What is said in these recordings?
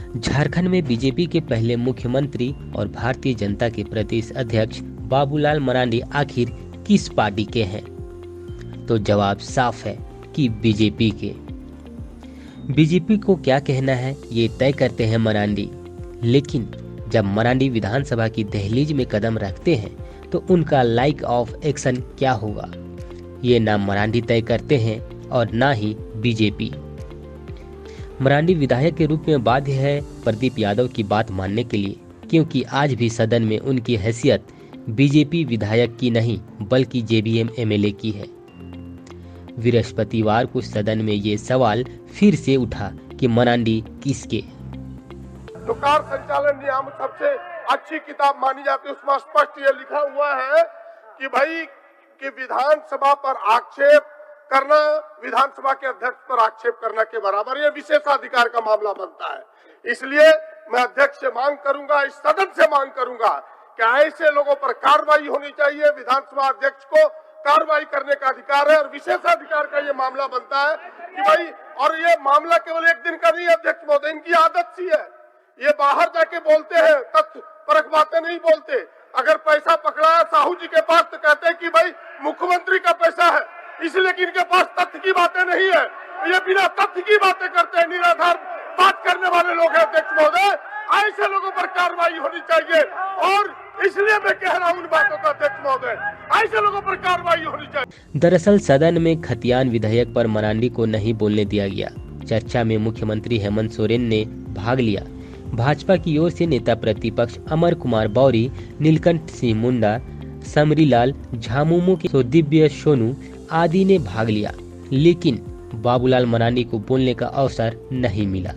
झारखंड में बीजेपी के पहले मुख्यमंत्री और भारतीय जनता के प्रदेश अध्यक्ष बाबूलाल मरांडी आखिर किस पार्टी के हैं? तो जवाब साफ है कि बीजेपी के। बीजेपी को क्या कहना है ये तय करते हैं मरांडी। लेकिन जब मरांडी विधानसभा की दहलीज में कदम रखते हैं तो उनका लाइक ऑफ एक्शन क्या होगा, ये ना मरांडी तय करते हैं और ना ही बीजेपी। मरांडी विधायक के रूप में बाध्य है प्रदीप यादव की बात मानने के लिए, क्योंकि आज भी सदन में उनकी हैसियत बीजेपी विधायक की नहीं बल्कि जेबीएम एमएलए की है। बृहस्पतिवार को सदन में ये सवाल फिर से उठा कि मरांडी किसके। तो कार संचालन नियम सबसे अच्छी किताब मानी जाती है, उसमें स्पष्ट ये लिखा हुआ है कि भाई कि विधानसभा पर आक्षेप करना विधानसभा के अध्यक्ष पर आक्षेप करना के बराबर, ये विशेषाधिकार का मामला बनता है। इसलिए मैं अध्यक्ष से मांग करूंगा, इस सदन से मांग करूंगा कि ऐसे लोगों पर कार्रवाई होनी चाहिए। विधानसभा अध्यक्ष को कार्रवाई करने का अधिकार है और विशेषाधिकार का ये मामला बनता है कि भाई, और ये मामला केवल एक दिन का नहीं है अध्यक्ष महोदय, इनकी आदत सी है, ये बाहर जाके बोलते हैं, तथ्य परख बातें नहीं बोलते। अगर पैसा पकड़ा है साहू जी के पास तो कहते हैं कि भाई मुख्यमंत्री का पैसा है, इसलिए कि इनके पास तथ्य की बातें नहीं है, ये बिना तथ्य की बातें करते हैं, निराधार बात करने वाले लोग हैं अध्यक्ष महोदय। ऐसे लोगों पर कार्रवाई होनी चाहिए और इसलिए मैं कह रहा हूँ उन बातों का अध्यक्ष महोदय, ऐसे लोगों पर कार्रवाई होनी चाहिए। दरअसल सदन में खतियान विधेयक पर मरांडी को नहीं बोलने दिया गया। चर्चा में मुख्यमंत्री हेमंत सोरेन ने भाग लिया। भाजपा की ओर से नेता प्रतिपक्ष अमर कुमार बौरी, नीलकंठ सिंह मुंडा, समरीलाल झामुमो के सुदिव्य सोनू आदि ने भाग लिया, लेकिन बाबूलाल मरांडी को बोलने का अवसर नहीं मिला।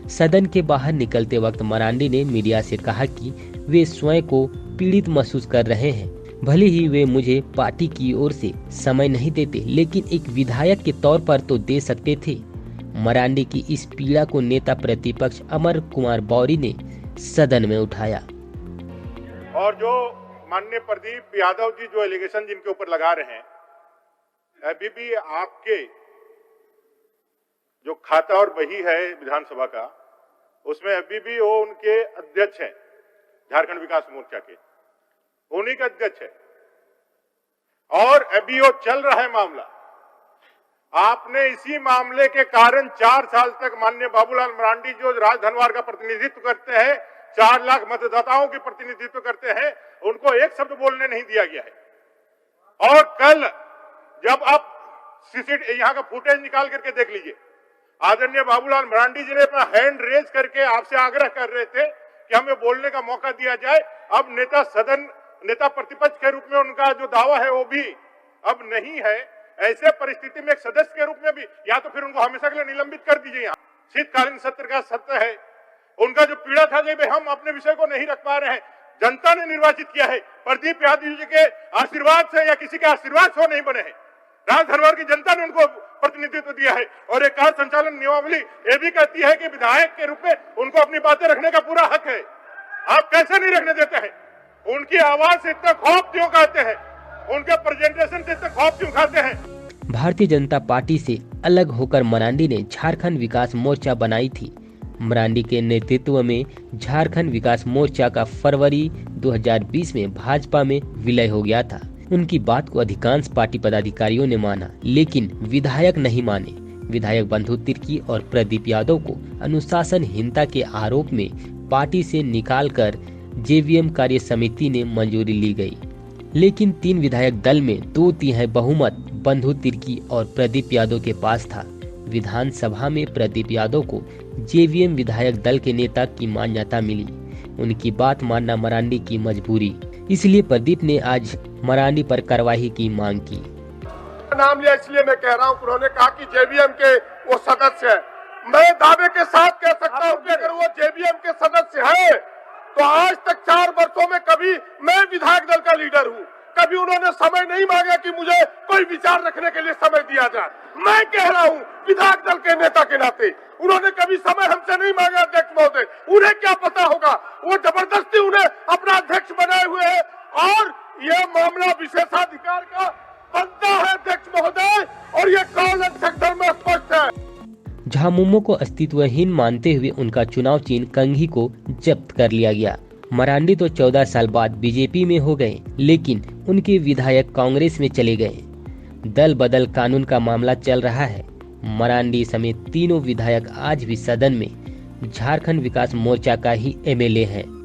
सदन के बाहर निकलते वक्त मरांडी ने मीडिया से कहा कि वे स्वयं को पीड़ित महसूस कर रहे हैं। भले ही वे मुझे पार्टी की ओर से समय नहीं देते, लेकिन एक विधायक के तौर पर तो दे सकते थे। मरांडी की इस पीड़ा को नेता प्रतिपक्ष अमर कुमार बौरी ने सदन में उठाया। और जो माननीय प्रदीप यादव जी जो एलिगेशन जिनके ऊपर लगा रहे हैं, अभी भी आपके जो खाता और बही है विधानसभा का, उसमें अभी भी वो उनके अध्यक्ष हैं, झारखंड विकास मोर्चा के, उन्हीं का अध्यक्ष है और अभी वो चल रहा है मामला। आपने इसी मामले के कारण 4 साल तक माननीय बाबूलाल मरांडी जो राजधनवार का प्रतिनिधित्व करते हैं, 4 लाख मतदाताओं के प्रतिनिधित्व करते हैं, उनको एक शब्द बोलने नहीं दिया गया है। और कल जब आप यहाँ का फुटेज निकाल करके देख लीजिए, आदरणीय बाबूलाल मरांडी जी ने अपना हैंड रेज करके आपसे आग्रह कर रहे थे कि हमें बोलने का मौका दिया जाए। अब नेता प्रतिपक्ष के रूप में उनका जो दावा है वो भी अब नहीं है। ऐसे परिस्थिति में एक सदस्य के रूप में भी या तो फिर उनको हमेशा के लिए निलंबित कर दीजिए। यहाँ शीतकालीन सत्र का सत्र है, उनका जो पीड़ा था कि हम अपने विषय को नहीं रख पा रहे हैं, जनता ने निर्वाचित किया है, प्रदीप यादव जी के आशीर्वाद से या किसी के आशीर्वाद से नहीं बने हैं, राजधनवार की जनता ने उनको प्रतिनिधित्व दिया है। और एक कार संचालन नियमावली ये भी कहती है कि विधायक के रूप में उनको अपनी बातें रखने का पूरा हक है। आप कैसे नहीं रखने देते हैं? उनकी आवाज से इतना खौफ क्यों खाते हैं? उनके प्रेजेंटेशन से इतना खौफ क्यों खाते हैं? भारतीय जनता पार्टी से अलग होकर मरांडी ने झारखंड विकास मोर्चा बनाई थी। मरांडी के नेतृत्व में झारखंड विकास मोर्चा का फरवरी 2020 में भाजपा में विलय हो गया था। उनकी बात को अधिकांश पार्टी पदाधिकारियों ने माना, लेकिन विधायक नहीं माने। विधायक बंधु तिर्की और प्रदीप यादव को अनुशासनहीनता के आरोप में पार्टी से निकालकर जेवीएम कार्य समिति ने मंजूरी ली गई, लेकिन 3 विधायक दल में 2/3 बहुमत बंधु तिर्की और प्रदीप यादव के पास था। विधानसभा में प्रदीप यादव को जेवीएम विधायक दल के नेता की मान्यता मिली। उनकी बात मानना मरांडी की मजबूरी, इसलिए प्रदीप ने आज मरांडी पर कार्रवाई की मांग की। नाम लिया इसलिए मैं कह रहा हूँ, उन्होंने कहा कि जेबीएम के वो सदस्य है। मैं दावे के साथ कह सकता हूँ कि अगर वो जेबीएम के सदस्य है तो आज तक 4 वर्षों में कभी मैं विधायक दल का लीडर हूँ, कभी उन्होंने समय नहीं मांगा कि मुझे कोई विचार रखने के लिए समय दिया जाए। मैं कह रहा हूँ विधायक दल के नेता के नाते उन्होंने कभी समय हमसे नहीं मांगा अध्यक्ष महोदय। उन्हें क्या पता होगा, वो जबरदस्ती उन्हें अपना अध्यक्ष बनाए हुए है और ये मामला विशेषाधिकार का बनता है अध्यक्ष महोदय, और ये कॉल अध्यक्ष दल में स्पष्ट है। झामुमो को अस्तित्वहीन मानते हुए उनका चुनाव चिन्ह कंघी को जब्त कर लिया गया। मरांडी तो 14 साल बाद बीजेपी में हो गए, लेकिन उनके विधायक कांग्रेस में चले गए। दल बदल कानून का मामला चल रहा है। मरांडी समेत तीनों विधायक आज भी सदन में झारखंड विकास मोर्चा का ही एमएलए हैं।